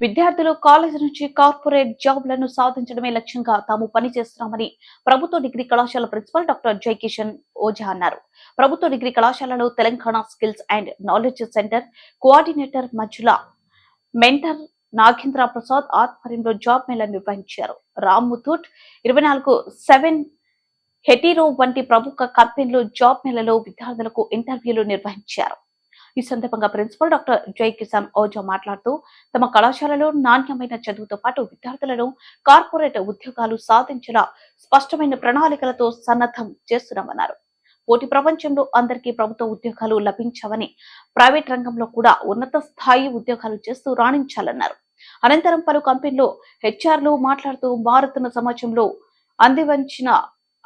విద్యార్థులు కాలేజీ నుంచి కార్పొరేట్ జాబ్లను సాధించడమే లక్ష్యంగా తాము పనిచేస్తున్నామని ప్రభుత్వ డిగ్రీ కళాశాల ప్రిన్సిపల్ డాక్టర్ జై కిషన్ ఓజా అన్నారు. ప్రభుత్వ డిగ్రీ కళాశాలలో Telangana skills and knowledge centre coordinator మధ్యుల మెంటర్ నాగేంద్ర ప్రసాద్ ఆధ్వర్యంలో జాబ్ మేళా నిర్వహించారు. రామ్ ముథూట్ 24/7 హెటీరో వంటి ప్రముఖ కంపెనీలు జాబ్ మేళలో విద్యార్థులకు ఇంటర్వ్యూలు నిర్వహించారు. ఈ సందర్భంగా ప్రిన్సిపల్ డాక్టర్ జై కిసాన్ ఓజా మాట్లాడుతూ తమ కళాశాలలో నాణ్యమైన చదువుతో పాటు విద్యార్థులను కార్పొరేట్ ఉద్యోగాలు సాధించేలా స్పష్టమైన ప్రణాళికలతో సన్నద్ధం చేస్తున్నామన్నారు. పోటీ ప్రపంచంలో అందరికీ ప్రభుత్వ ఉద్యోగాలు లభించవని, ప్రైవేట్ రంగంలో కూడా ఉన్నత స్థాయి ఉద్యోగాలు చేస్తూ రాణించాలన్నారు. అనంతరం పలు కంపెనీలు హెచ్ఆర్లు మాట్లాడుతూ మారుతున్న సమాజంలో అందివంచిన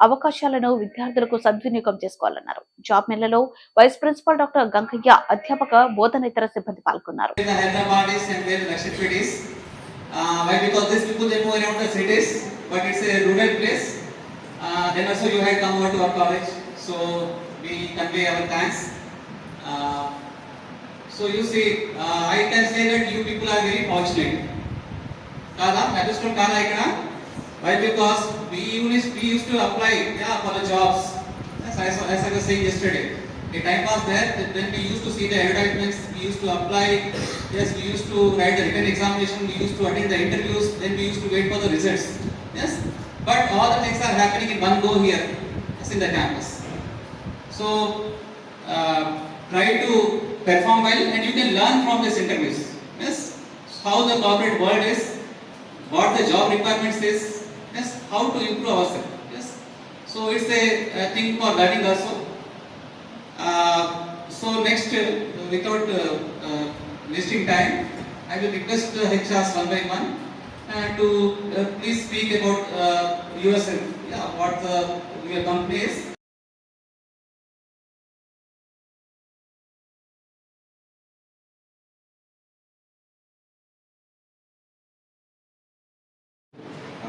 అవకాశాలను విద్యార్థులకు సద్వినియోగం చేసుకోవాలన్నారు. జాబ్ మేళలో వైస్ ప్రిన్సిపల్ డాక్టర్ గంగయ్య, అధ్యాపక బోధనేతర సిబ్బంది పాల్గొన్నారు. So you see, I can say that you people are very fortunate. Kada, adjustment kada ikkada. Why? Because we used to apply for the jobs. As I was saying yesterday, a time was there. Then we used to see the advertisements. We used to apply. Yes, we used to write the written examination. We used to attend the interviews. Then we used to wait for the results. Yes, but all the things are happening in one go here, yes, in the campus. So try to perform well, and you can learn from these interviews. Yes, how the corporate world is, what the job requirements is. Yes, how to improve ourselves. Yes, so it's a thing for learning also. So next, without wasting time, I will request HRs one by one to please speak about yourself. Yeah, what your company is.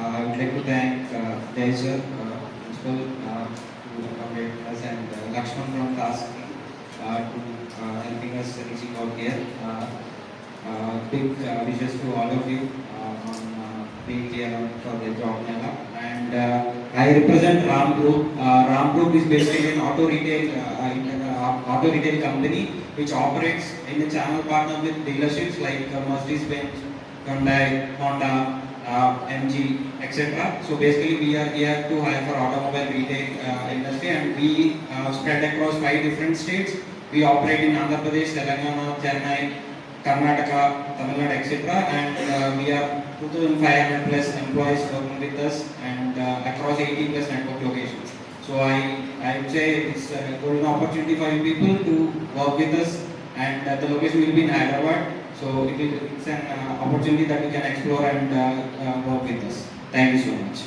I would like to thank Jai sir, principal, to accommodate us, and Lakshman from task to helping us reaching out here. Big wishes to all of you on being here for the job mela. And I represent Ram Group. Ram Group is basically an auto retail company which operates in a channel partner with dealerships like Mercedes-Benz, Hyundai, Honda, MG, etc. So basically we are here to hire for automobile retail industry, and we spread across 5 different states. We operate in Andhra Pradesh, Telangana, Chennai, Karnataka, Tamil Nadu, etc. And we are 2,500 plus employees working with us, and across 18 plus network locations. So I would say it's a golden opportunity for you people to work with us, and the location will be in Hyderabad. So it's an opportunity that you can explore and work with us. Thank you so much.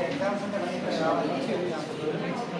Exams అంటే